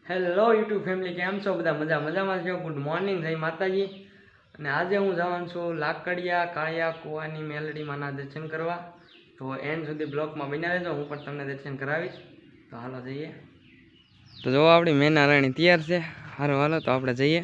Hello YouTube family, કેમ છો બધા? મજામાં છો? ગુડ મોર્નિંગ, જય માતાજી. અને આજે હું જવાનું છું લાકડિયા કાળિયા કુવાની મેલડીમાંના દર્શન કરવા. તો એન્ડ સુધી બ્લોગમાં બન્યા રહેજો, હું પણ તમને દર્શન કરાવીશ. તો હાલો જઈએ. તો જો આપણી મેના રાણી તૈયાર છે. હાલો તો આપણે જઈએ.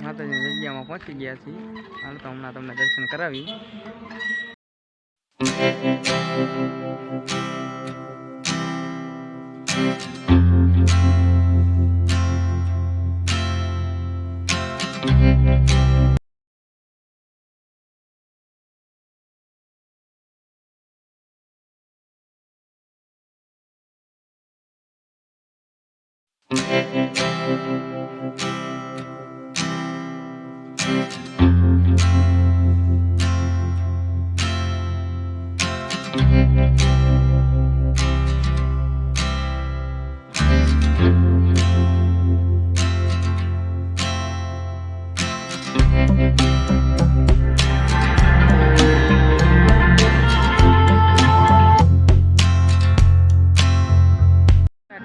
માતાજીની જગ્યામાં પહોંચી ગયા છીએ. હાલ તો હમણાં તમને દર્શન કરાવી.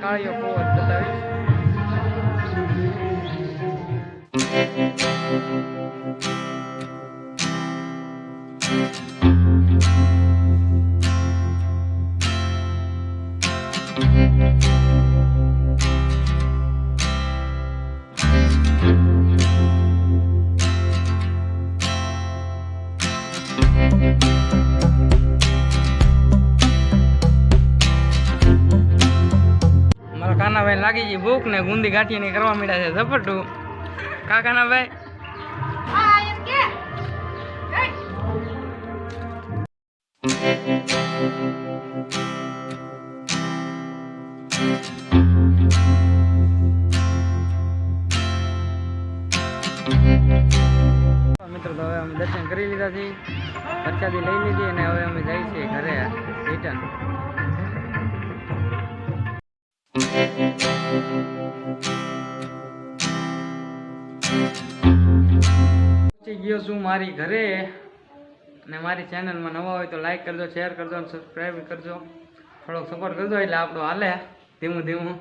કાળિયો કુવો બતાવીશ. કાનાભાઈ લાગી ગઈ ભૂખ ને ગુંદી ગાંઠિયાની કરવા માંડ્યા છે ઝપટું. કાનાભાઈ મિત્રો, તો હવે અમે દર્શન કરી લીધા છે, પ્રસાદી લઈ લીધી અને હવે અમે જઈએ છીએ ઘરે રિટર્ન. પહોંચી ગયો છું મારી ઘરે. અને મારી ચેનલમાં નવા હોય તો લાઈક કરજો, શેર કરજો અને સબસ્ક્રાઈબ કરજો. થોડોક સપોર્ટ કરજો એટલે આપણું હાલે ધીમું ધીમું.